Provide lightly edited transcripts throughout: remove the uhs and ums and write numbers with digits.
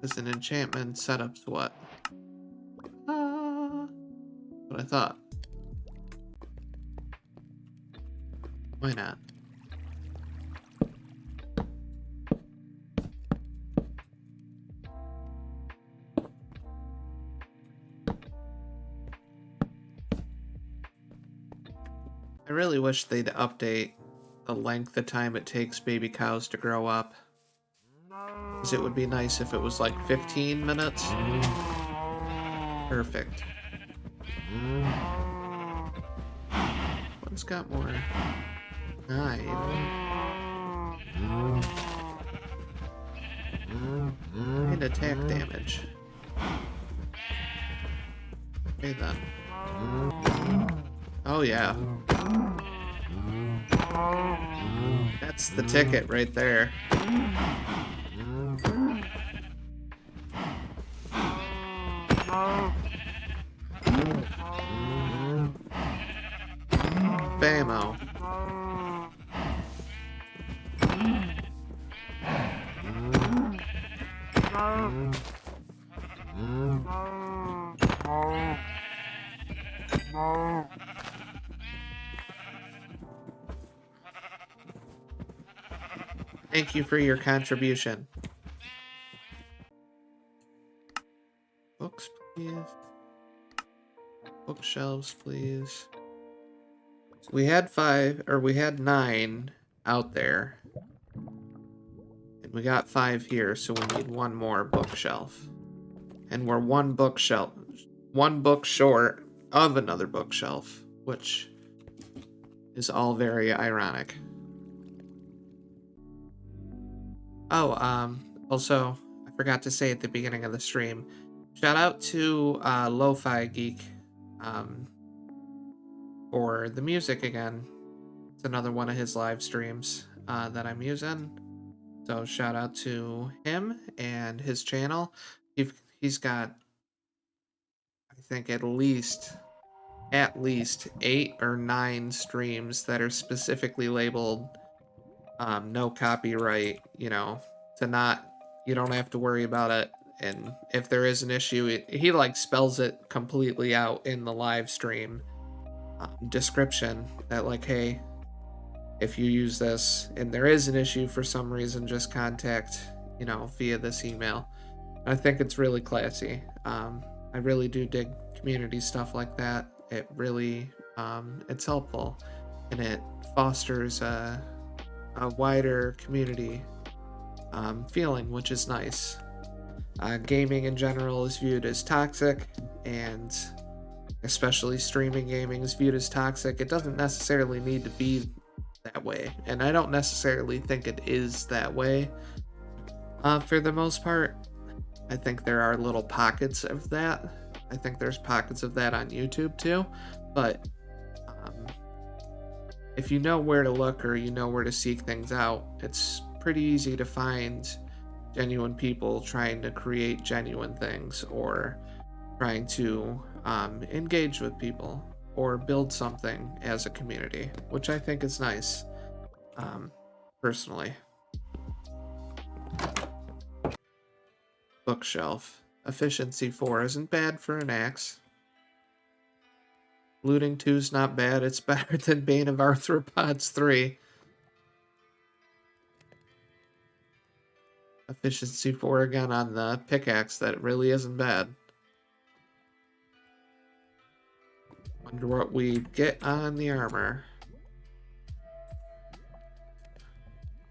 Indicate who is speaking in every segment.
Speaker 1: Because an enchantment setup's what? What I thought. Why not? I really wish they'd update the length of time it takes baby cows to grow up. Because it would be nice if it was like 15 minutes. Perfect. One's got more. 9. And attack damage. Okay then. Oh yeah. That's the ticket right there. Bammo. Thank you for your contribution. Books, please. Bookshelves, please. So we had 9 out there. And we got 5 here, so we need 1 more bookshelf. And we're 1 book short of another bookshelf, which is all very ironic. Oh, also, I forgot to say at the beginning of the stream, shout out to Lofi Geek for the music again. It's another one of his live streams that I'm using. So shout out to him and his channel. He's got, I think, at least 8 or 9 streams that are specifically labeled no copyright, you know, you don't have to worry about it. And if there is an issue, he like spells it completely out in the live stream description that like, hey, if you use this and there is an issue for some reason, just contact, you know, via this email. I think it's really classy. I really do dig community stuff like that. It really, it's helpful and it fosters a wider community feeling, which is nice. Gaming in general is viewed as toxic, and especially streaming gaming is viewed as toxic. It doesn't necessarily need to be that way, and I don't necessarily think it is that way for the most part. I think there are little pockets of that. I think there's pockets of that on YouTube too, but if you know where to look or you know where to seek things out, it's pretty easy to find genuine people trying to create genuine things or trying to engage with people or build something as a community, which I think is nice, personally. Bookshelf. Efficiency 4 isn't bad for an axe. Looting 2's not bad. It's better than Bane of Arthropods 3. Efficiency 4 again on the pickaxe. That really isn't bad. Wonder what we get on the armor.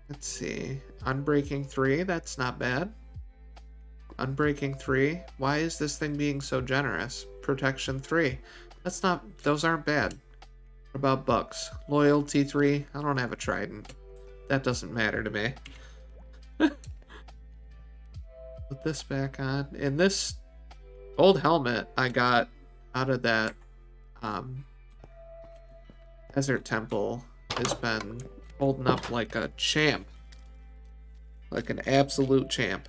Speaker 1: Let's see. Unbreaking 3. That's not bad. Unbreaking 3. Why is this thing being so generous? Protection 3. Those aren't bad. What about bucks? Loyalty 3. I don't have a trident. That doesn't matter to me. Put this back on. And this old helmet I got out of that desert temple has been holding up like a champ. Like an absolute champ.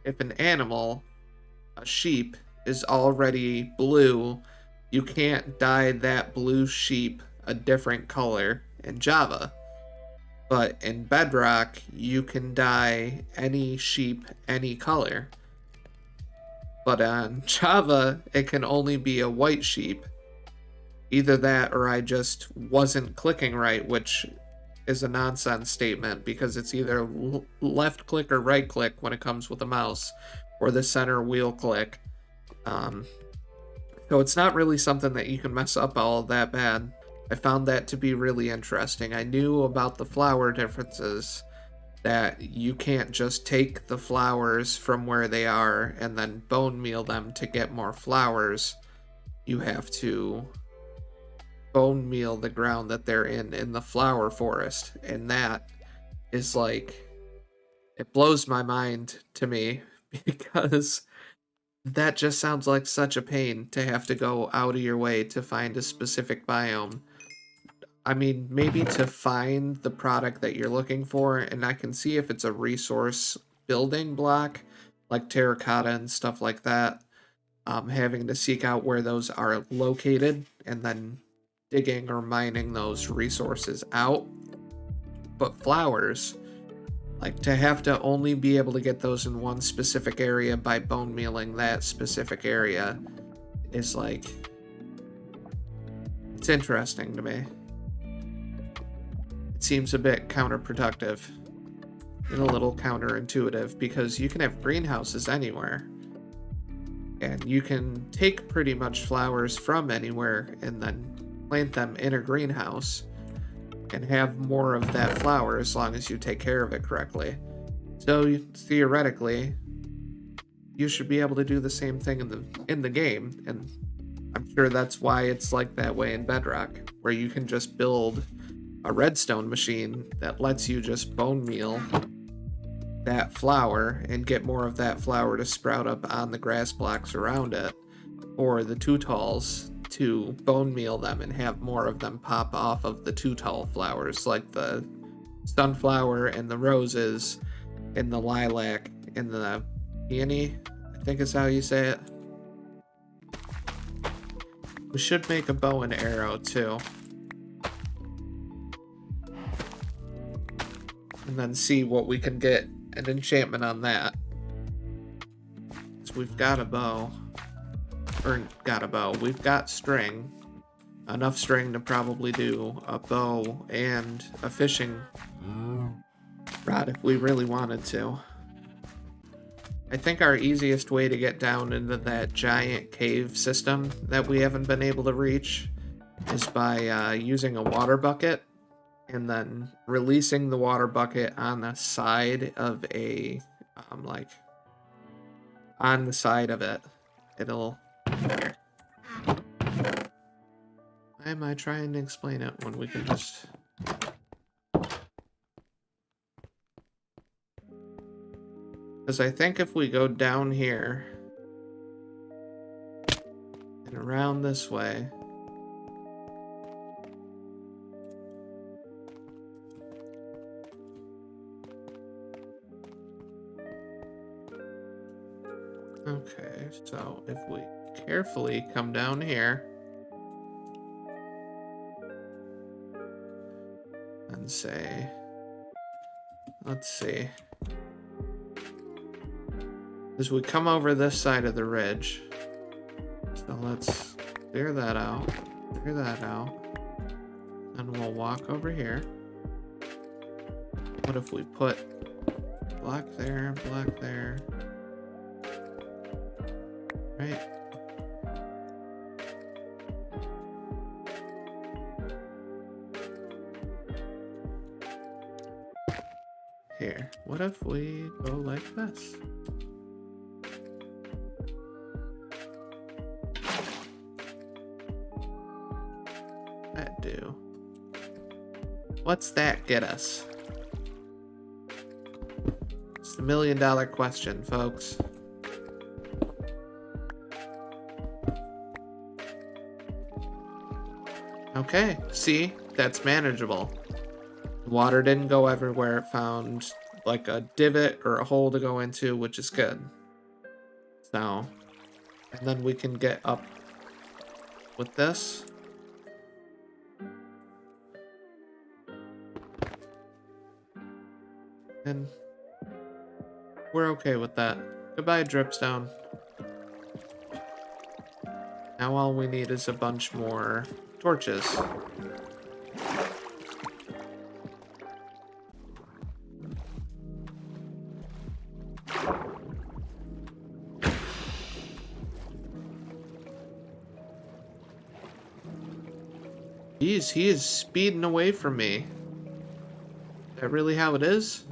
Speaker 1: If an animal, a sheep, is already blue, you can't dye that blue sheep a different color in Java. But in Bedrock, you can dye any sheep any color. But on Java, it can only be a white sheep. Either that or I just wasn't clicking right, which is a nonsense statement because it's either left click or right click when it comes with a mouse, or the center wheel click. So it's not really something that you can mess up all that bad. I found that to be really interesting. I knew about the flower differences, that you can't just take the flowers from where they are and then bone meal them to get more flowers. You have to bone meal the ground that they're in the flower forest. And that is like, it blows my mind to me because that just sounds like such a pain to have to go out of your way to find a specific biome. I mean, maybe to find the product that you're looking for, and I can see if it's a resource building block, like terracotta and stuff like that, having to seek out where those are located and then digging or mining those resources out. But flowers, like to have to only be able to get those in one specific area by bone mealing that specific area is like, it's interesting to me. It seems a bit counterproductive and a little counterintuitive because you can have greenhouses anywhere. And you can take pretty much flowers from anywhere and then plant them in a greenhouse and have more of that flower as long as you take care of it correctly. So theoretically, you should be able to do the same thing in the game, and I'm sure that's why it's like that way in Bedrock, where you can just build a redstone machine that lets you just bone meal that flower and get more of that flower to sprout up on the grass blocks around it, or the tutalls to bone meal them and have more of them pop off of the tutal flowers, like the sunflower and the roses and the lilac and the peony, I think is how you say it. We should make a bow and arrow too, and then see what we can get an enchantment on that. So we've got a bow. We've got string. Enough string to probably do a bow and a fishing rod if we really wanted to. I think our easiest way to get down into that giant cave system that we haven't been able to reach is by using a water bucket and then releasing the water bucket on the side of a, on the side of it. It'll... Why am I trying to explain it when we can just... Because I think if we go down here and around this way, okay, so if we carefully come down here and say, let's see, as we come over this side of the ridge, so let's clear that out, and we'll walk over here. What if we put block there, right? Here, what if we go like this? That do? What's that get us? It's the $1 million question, folks. Okay, see? That's manageable. The water didn't go everywhere. It found like a divot or a hole to go into, which is good. So, and then we can get up with this. And we're okay with that. Goodbye, Dripstone. Now all we need is a bunch more torches. Jeez, he is speeding away from me. Is that really how it is?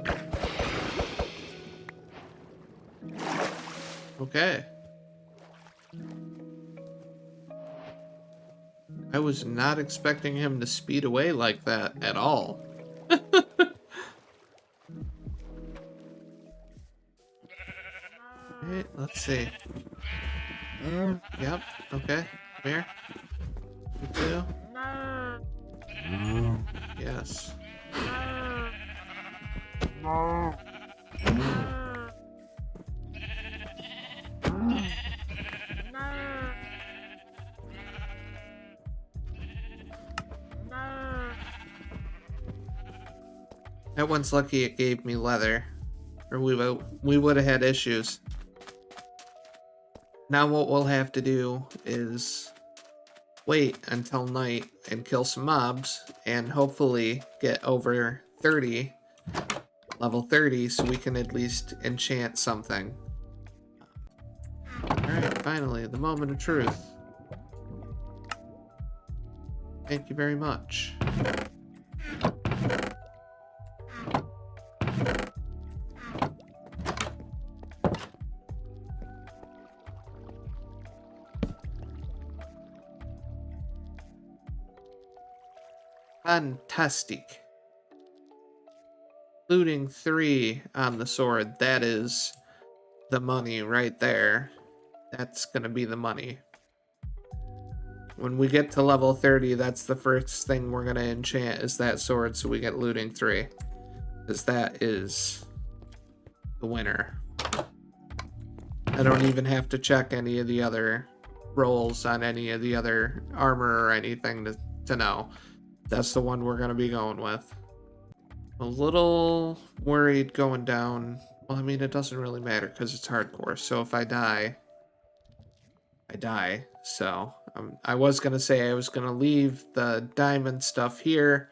Speaker 1: Okay. I was not expecting him to speed away like that at all. Alright, let's see. Yep, okay. Come here. You too. Yes. That one's lucky it gave me leather, or we would have had issues. Now what we'll have to do is wait until night and kill some mobs, and hopefully get over 30, level 30, so we can at least enchant something. Alright, finally, the moment of truth. Thank you very much. Fantastic. Looting 3 on the sword. That is the money right there. That's gonna be the money. When we get to level 30, that's the first thing we're gonna enchant is that sword, so we get looting 3. Because that is the winner. I don't even have to check any of the other rolls on any of the other armor or anything to know. That's the one we're going to be going with. A little worried going down. Well, I mean, it doesn't really matter because it's hardcore. So if I die, I die. So I was going to say I was going to leave the diamond stuff here,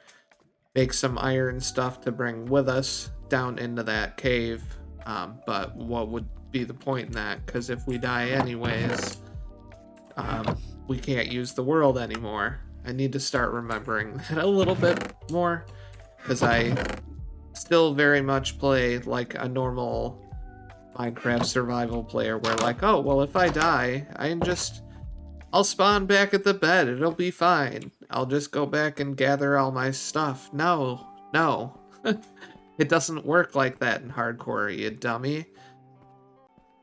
Speaker 1: make some iron stuff to bring with us down into that cave. But what would be the point in that? Because if we die anyways, we can't use the world anymore. I need to start remembering that a little bit more, because I still very much play like a normal Minecraft survival player where like, oh, well, if I die, I'll spawn back at the bed. It'll be fine. I'll just go back and gather all my stuff. No. It doesn't work like that in hardcore, you dummy.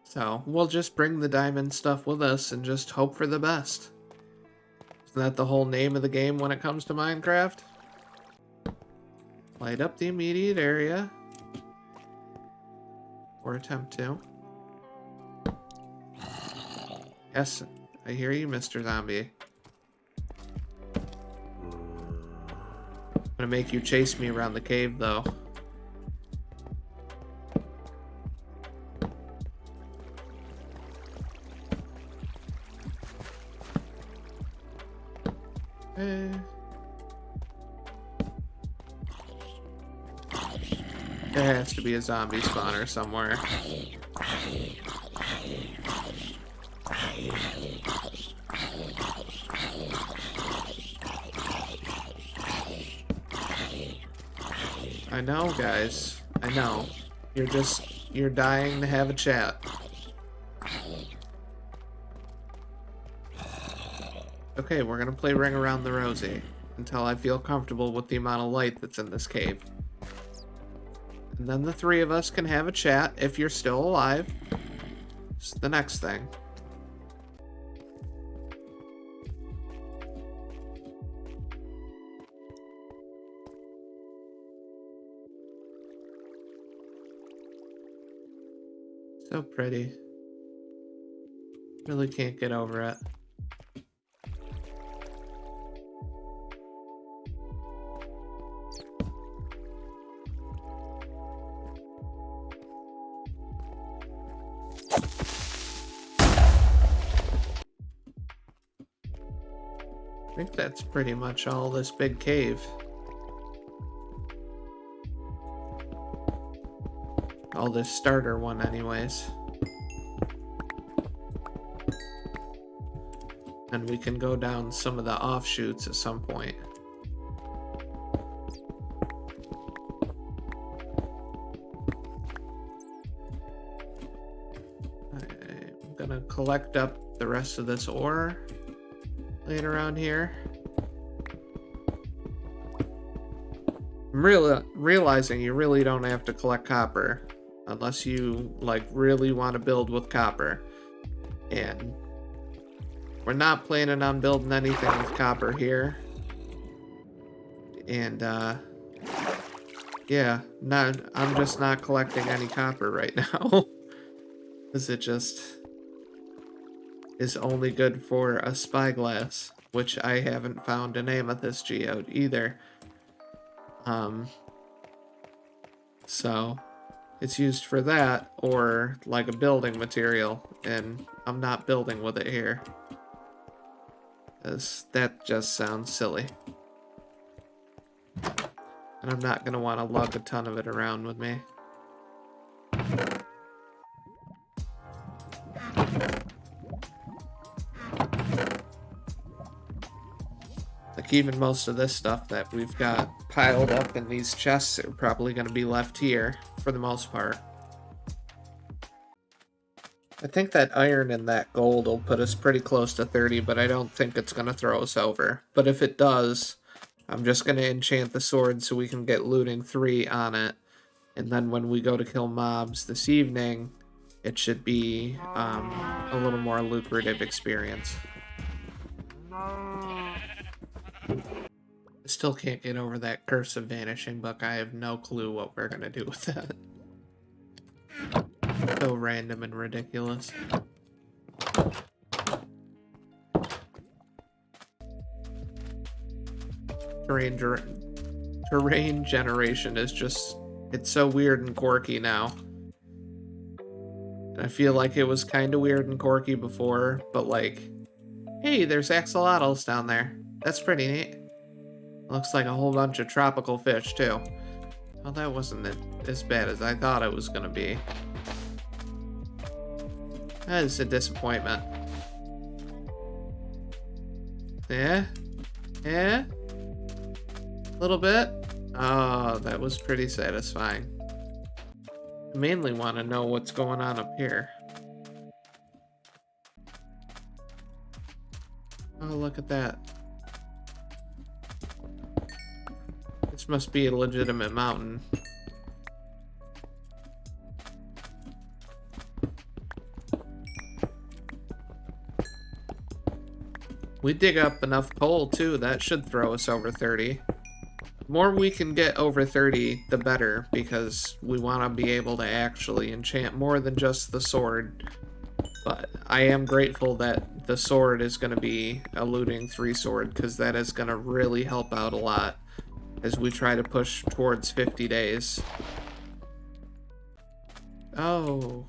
Speaker 1: So we'll just bring the diamond stuff with us and just hope for the best. Isn't that the whole name of the game when it comes to Minecraft? Light up the immediate area. Or attempt to. Yes, I hear you, Mr. Zombie. I'm gonna make you chase me around the cave, though. There has to be a zombie spawner somewhere. I know, guys. I know. You're dying to have a chat. Okay, we're gonna play Ring Around the Rosie until I feel comfortable with the amount of light that's in this cave. And then the 3 of us can have a chat if you're still alive. It's the next thing. So pretty. Really can't get over it. think that's pretty much all this big cave. All this starter one anyways. And we can go down some of the offshoots at some point. I'm gonna collect up the rest of this ore laying around here. I'm realizing you really don't have to collect copper unless you like really want to build with copper. And we're not planning on building anything with copper here. And yeah, I'm just not collecting any copper right now. Because it just is only good for a spyglass, which I haven't found an amethyst geode either. So it's used for that or like a building material, and I'm not building with it here. Because that just sounds silly. And I'm not going to want to lug a ton of it around with me. Like even most of this stuff that we've got piled up in these chests are probably going to be left here for the most part. I think that iron and that gold will put us pretty close to 30, but I don't think it's going to throw us over. But if it does, I'm just going to enchant the sword so we can get looting 3 on it. And then when we go to kill mobs this evening, it should be a little more lucrative experience. I still can't get over that curse of vanishing book. I have no clue what we're going to do with that. So random and ridiculous. Terrain generation is just, it's so weird and quirky now. And I feel like it was kind of weird and quirky before, but like, hey, there's axolotls down there. That's pretty neat. Looks like a whole bunch of tropical fish too. Well, that wasn't as bad as I thought it was gonna be. That is a disappointment. Yeah? Yeah? A little bit? Oh, that was pretty satisfying. I mainly want to know what's going on up here. Oh, look at that. This must be a legitimate mountain. We dig up enough coal too, that should throw us over 30. The more we can get over 30, the better, because we want to be able to actually enchant more than just the sword. But I am grateful that the sword is going to be a looting 3 sword, because that is going to really help out a lot as we try to push towards 50 days. Oh.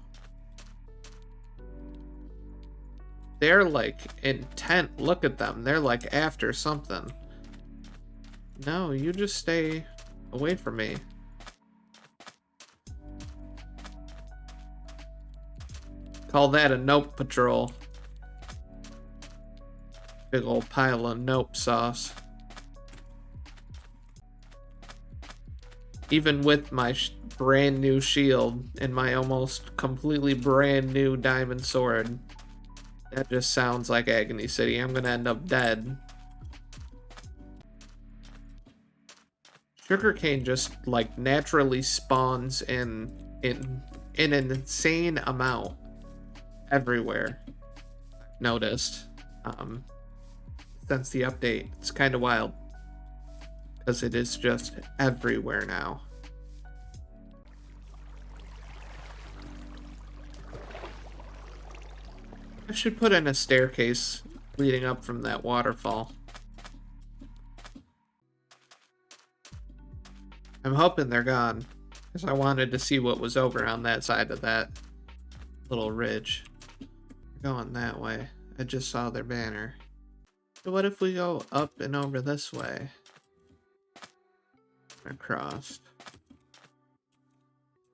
Speaker 1: They're like intent. Look at them. They're like after something. No, you just stay away from me. Call that a nope patrol. Big old pile of nope sauce. Even with my brand new shield and my almost completely brand new diamond sword, that just sounds like Agony City. I'm gonna end up dead. Sugarcane just like naturally spawns in an insane amount everywhere. I've noticed since the update. It's kind of wild because it is just everywhere now. I should put in a staircase leading up from that waterfall. I'm hoping they're gone, because I wanted to see what was over on that side of that little ridge. We're going that way. I just saw their banner. So what if we go up and over this way? Across.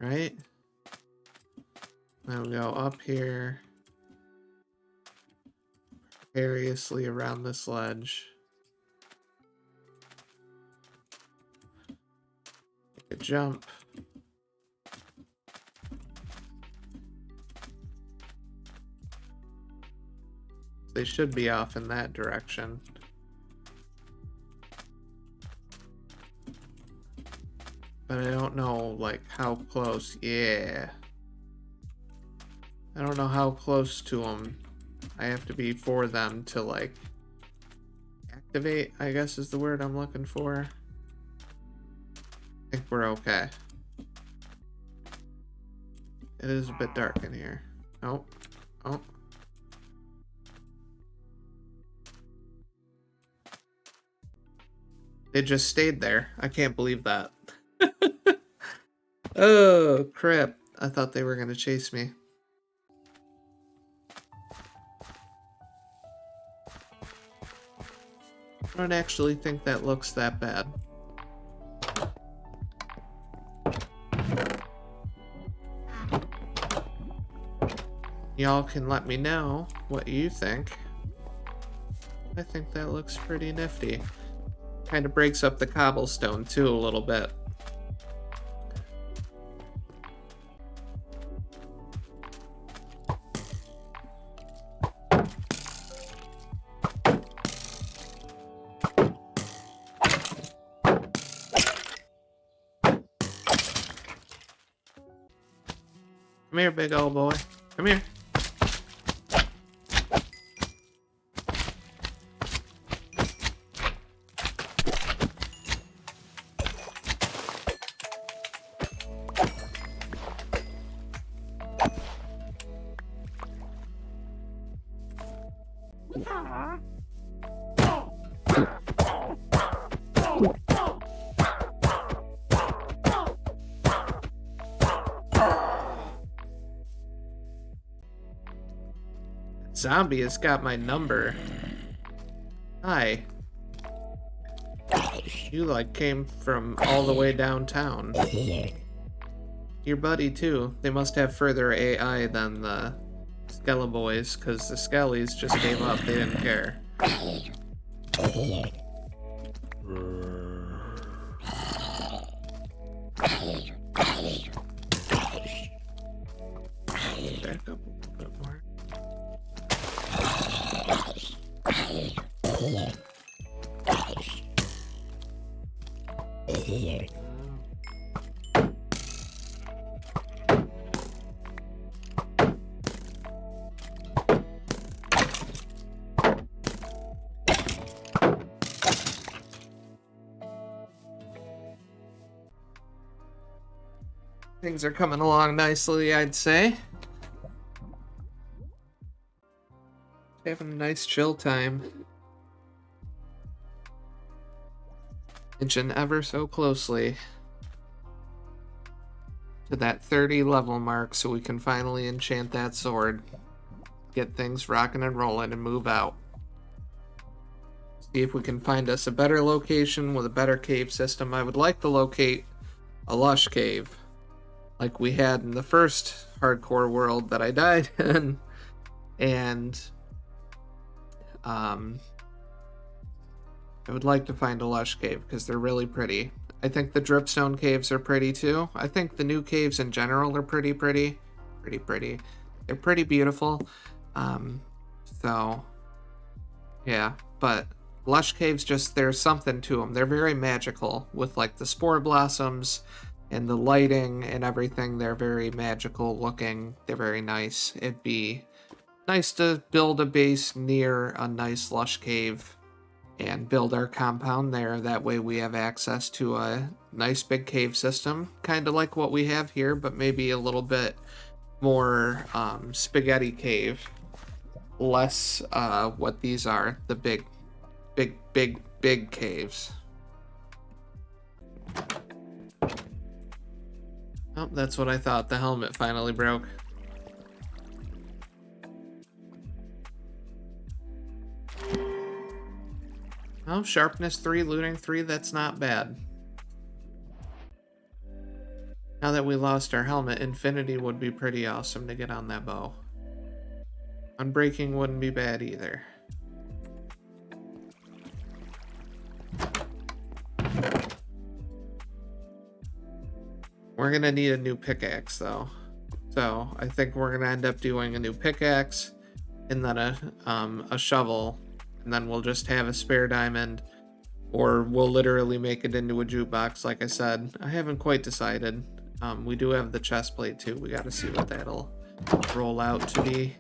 Speaker 1: Right? Then we go up here. Precariously around this ledge. Make a jump. They should be off in that direction. But I don't know, like, how close. Yeah. I don't know how close to them I have to be for them to, like, activate, I guess is the word I'm looking for. I think we're okay. It is a bit dark in here. Oh. Oh. It just stayed there. I can't believe that. Oh, crap. I thought they were going to chase me. I don't actually think that looks that bad. Y'all can let me know what you think. I think that looks pretty nifty. Kind of breaks up the cobblestone too a little bit. Come here, big old boy. Come here. Zombie has got my number. Hi. You like came from all the way downtown. Your buddy too. They must have further AI than the Skella boys, because the Skellies just gave up. They didn't care. Back up a little bit more. Things are coming along nicely, I'd say. Having a nice chill time. Inching ever so closely to that 30 level mark so we can finally enchant that sword. Get things rocking and rolling and move out. See if we can find us a better location with a better cave system. I would like to locate a lush cave like we had in the first hardcore world that I died in. And I would like to find a lush cave because they're really pretty. I think the dripstone caves are pretty too. I think the new caves in general are pretty. They're pretty beautiful. So yeah, but lush caves, just there's something to them. They're very magical with like the spore blossoms and the lighting and everything. They're very magical looking. They're very nice. It'd be nice to build a base near a nice lush cave and build our compound there. That way we have access to a nice big cave system, kind of like what we have here, but maybe a little bit more spaghetti cave, less what these are, the big caves. Oh, that's what I thought. The helmet finally broke. Oh, sharpness 3, looting 3, that's not bad. Now that we lost our helmet, infinity would be pretty awesome to get on that bow. Unbreaking wouldn't be bad either. We're gonna need a new pickaxe though. So I think we're gonna end up doing a new pickaxe and then a shovel, and then we'll just have a spare diamond, or we'll literally make it into a jukebox. Like I said, I haven't quite decided. We do have the chest plate too. We got to see what that'll roll out to be.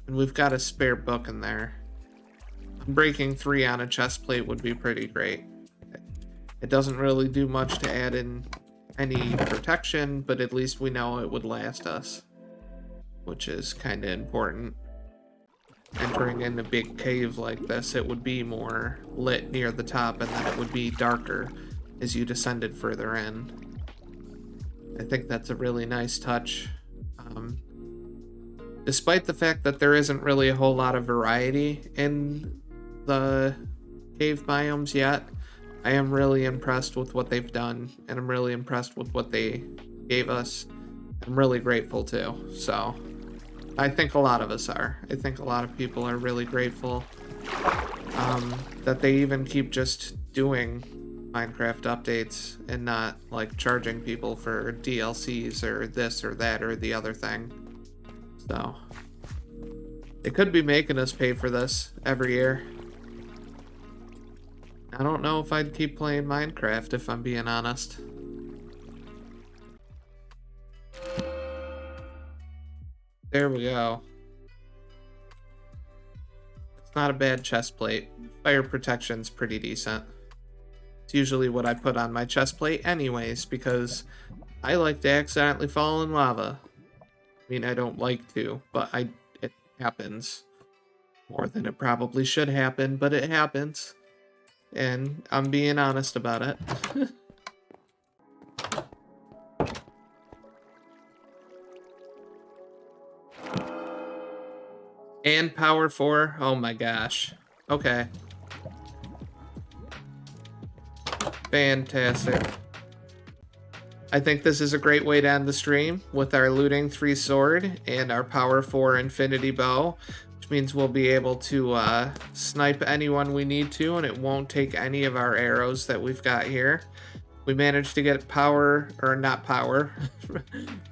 Speaker 1: And we've got a spare book in there. Breaking 3 on a chest plate would be pretty great. It doesn't really do much to add in any protection, but at least we know it would last us, which is kind of important. Entering in a big cave like this, it would be more lit near the top, and then it would be darker as you descended further in. I think that's a really nice touch. Despite the fact that there isn't really a whole lot of variety in the cave biomes yet, I am really impressed with what they've done, and I'm really impressed with what they gave us. I'm really grateful too. So I think a lot of us are. I think a lot of people are really grateful that they even keep just doing Minecraft updates and not like charging people for DLCs or this or that or the other thing. So they could be making us pay for this every year. I don't know if I'd keep playing Minecraft, if I'm being honest. There we go. It's not a bad chest plate. Fire protection's pretty decent. It's usually what I put on my chest plate anyways, because I like to accidentally fall in lava. I mean, I don't like to, but it happens. More than it probably should happen, but it happens. And I'm being honest about it. And power 4. Oh my gosh. Okay. Fantastic. I think this is a great way to end the stream with our looting 3 sword and our power 4 infinity bow, which means we'll be able to snipe anyone we need to, and it won't take any of our arrows that we've got here. We managed to get power, or not power,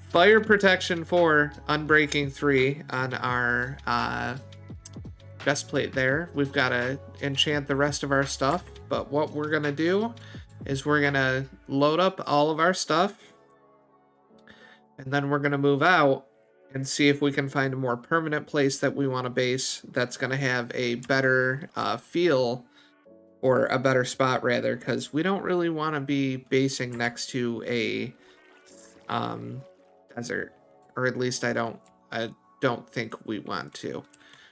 Speaker 1: fire protection 4, unbreaking 3 on our chest plate there. We've got to enchant the rest of our stuff, but what we're going to do is we're going to load up all of our stuff, and then we're going to move out and see if we can find a more permanent place that we want to base that's going to have a better feel, or a better spot rather, because we don't really want to be basing next to a desert, or at least I don't think we want to.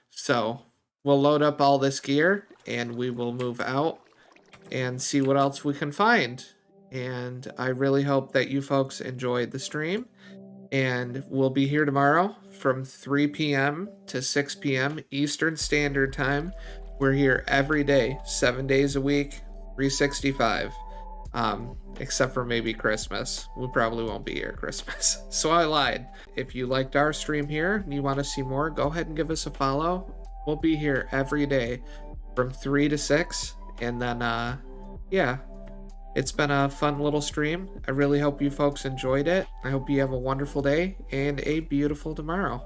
Speaker 1: So we'll load up all this gear and we will move out and see what else we can find. And I really hope that you folks enjoyed the stream, and we'll be here tomorrow from 3 p.m. to 6 p.m. Eastern Standard Time. We're here every day, 7 days a week, 365, except for maybe Christmas. We probably won't be here Christmas. So I lied. If you liked our stream here and you want to see more, go ahead and give us a follow. We'll be here every day from 3 to 6. And then, yeah, it's been a fun little stream. I really hope you folks enjoyed it. I hope you have a wonderful day and a beautiful tomorrow.